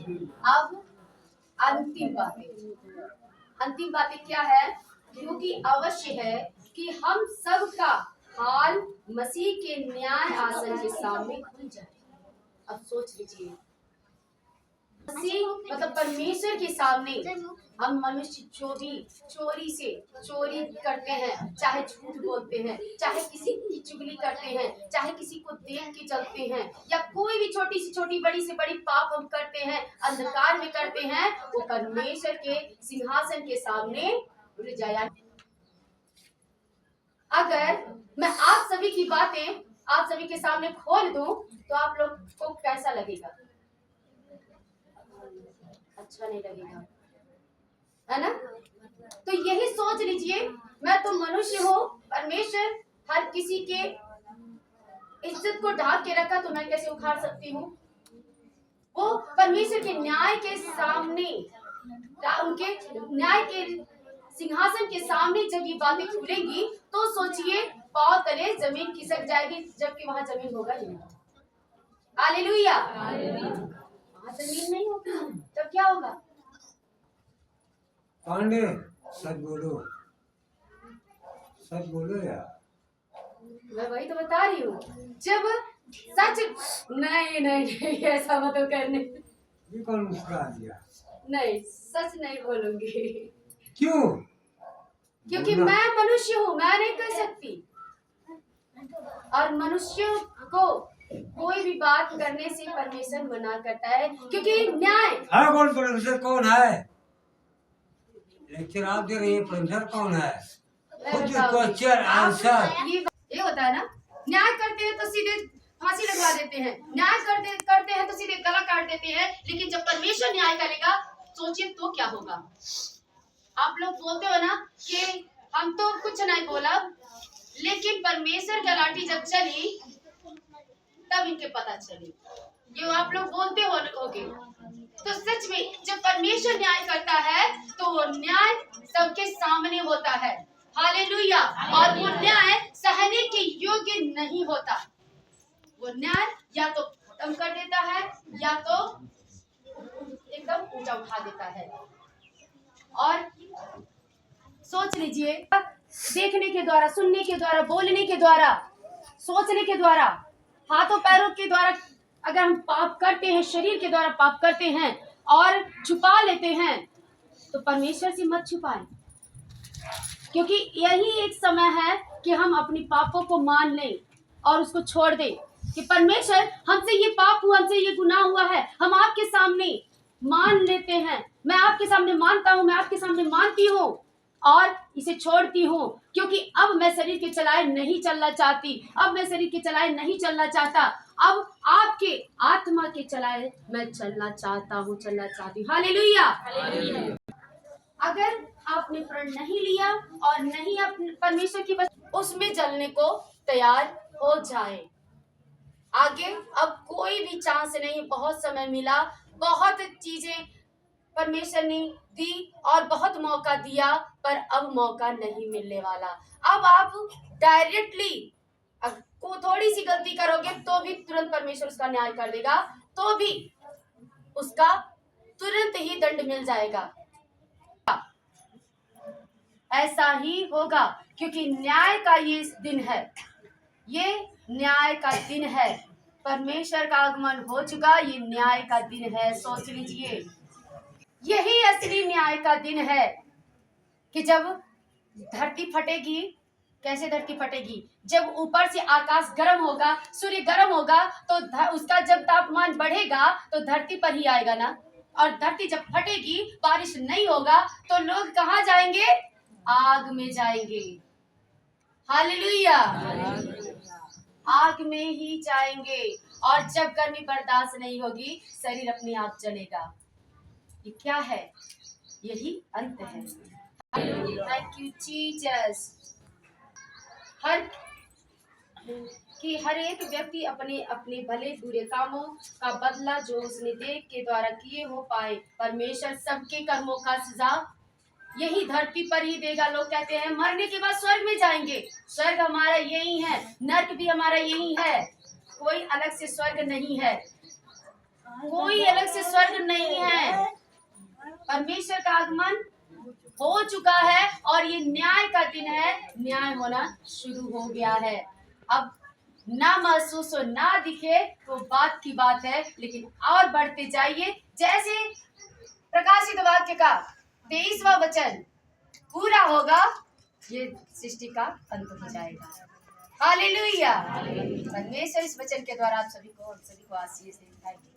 अब अंतिम बातें क्या है? क्योंकि अवश्य है कि हम सब का हाल मसीह के न्याय आसन के सामने खुल जाए। अब सोच लीजिए, मसीह मतलब परमेश्वर के सामने हम मनुष्य जो भी चोरी करते हैं, चाहे झूठ बोलते हैं, चाहे किसी की चुगली करते हैं, चाहे किसी को देख के चलते हैं, या कोई भी छोटी से छोटी बड़ी से बड़ी पाप हम करते हैं, अंधकार में करते हैं, वो परमेश्वर के सिंहासन के सामने रुक जाया। अगर मैं आप सभी की बातें आप सभी के सामने खोल दूं तो आप लोग को कैसा लगेगा? अच्छा नहीं लगेगा, है ना? तो यही सोच लीजिए, मैं तो मनुष्य हूँ, परमेश्वर हर किसी के इज्जत को ढाक के रखा, तो मैं कैसे उखाड़ सकती हूँ? वो परमेश्वर के न्याय के सामने, उनके न्याय के सिंहासन के सामने जब ये बातें खुलेंगी तो सोचिए, पांव तले जमीन खिसक जाएगी, जबकि वहां जमीन होगा ही नहीं। हालेलुया। वहां जमीन नहीं होगी, तब क्या होगा? पांडे सच बोलो यार। मैं वही तो बता रही हूँ, जब सच नहीं ऐसा मत करने। ये कौन मुस्कुरा दिया? नहीं, सच नहीं बोलूंगी। क्यों? क्योंकि मैं मनुष्य हूँ, मैं नहीं कर सकती। और मनुष्य को कोई भी बात करने से परमेश्वर मना करता है, क्योंकि न्याय है। कौन परमेश्वर कौन है? लेक्चर आप दे रहे हैं, परमेश्वर कौन है? क्वेश्चन आंसर ये होता है ना, न्याय करते हैं तो सीधे फांसी लगवा देते हैं, न्याय करते हैं तो सीधे गला काट देते हैं, लेकिन जब परमेश्वर न्याय करेगा सोचिए तो क्या होगा? आप लोग बोलते हो ना कि हम तो कुछ नहीं बोला, लेकिन परमेश्वर की लाठी जब चली तब इनके पता चली। ये आप लोग बोलते होगे। तो सच में जब परमेश्वर न्याय करता है तो वो न्याय सबके सामने होता है। हालेलुया। और वो न्याय सहने के योग्य नहीं होता। वो न्याय या तो खत्म कर देता है या तो एकदम ऊंचा उठा देता है। और सोच लीजिए, देखने के द्वारा, सुनने के द्वारा, बोलने के द्वारा, सोचने के द्वारा, हाथों पैरों के द्वारा अगर हम पाप करते हैं, शरीर के द्वारा पाप करते हैं और छुपा लेते हैं, तो परमेश्वर से मत छुपाएं, क्योंकि यही एक समय है कि हम अपनी पापों को मान लें और उसको छोड़ दें कि परमेश्वर हमसे ये पाप हुआ, हमसे ये गुनाह हुआ है, हम आपके सामने मान लेते हैं। मैं आपके सामने मानता हूँ, मैं आपके सामने मानती हूँ और इसे छोड़ती हूँ, क्योंकि अब मैं शरीर के चलाए नहीं चलना चाहती, अब मैं शरीर के चलाए नहीं चलना चाहता, अब आपके आत्मा के चलाए मैं चलना चाहता हूँ, चलना चाहती हूँ। हालेलुया। अगर आपने प्रण नहीं लिया और नहीं अपने परमेश्वर की उसमें जलने को तैयार हो जाए। आगे अब कोई भी चांस नहीं, बहुत समय मिला, बहुत चीजें परमेश्वर ने दी और बहुत मौका दिया, पर अब मौका नहीं मिलने वाला। अब आप डायरेक्टली को थोड़ी सी गलती करोगे तो भी तुरंत परमेश्वर उसका न्याय कर देगा, तो भी उसका तुरंत ही दंड मिल जाएगा। ऐसा ही होगा, क्योंकि न्याय का ये दिन है, ये न्याय का दिन है। परमेश्वर का आगमन हो चुका, ये न्याय का दिन है। सोच लीजिए, यही असली न्याय का दिन है कि जब धरती फटेगी। कैसे धरती फटेगी? जब ऊपर से आकाश गर्म होगा, सूर्य गर्म होगा, तो उसका जब तापमान बढ़ेगा तो धरती पर ही आएगा ना। और धरती जब फटेगी, बारिश नहीं होगा, तो लोग कहाँ जाएंगे? आग में जाएंगे। हालेलुया। आग में ही जाएंगे। और जब गर्मी बर्दाश्त नहीं होगी, शरीर अपने आप जलेगा। ये क्या है? यही अंत है। Thank you Jesus. हर एक व्यक्ति अपने अपने भले बुरे कामों का बदला जो उसने देह के द्वारा किए हो पाए, परमेश्वर सबके कर्मों का सजा यही धरती पर ही देगा। लोग कहते हैं मरने के बाद स्वर्ग में जाएंगे। स्वर्ग हमारा यही है, नर्क भी हमारा यही है। कोई अलग से स्वर्ग नहीं है, कोई अलग से स्वर्ग नहीं है। परमेश्वर का आगमन हो चुका है और ये न्याय का दिन है, न्याय होना शुरू हो गया है। अब ना महसूस हो ना दिखे तो बात की बात है, लेकिन और बढ़ते जाइए। जैसे प्रकाशित वाक्य का 23वां वचन पूरा होगा, ये सृष्टि का अंत हो जाएगा। हालेलुया। परमेश्वर इस वचन के द्वारा आप सभी को आशीष दे। Thank you.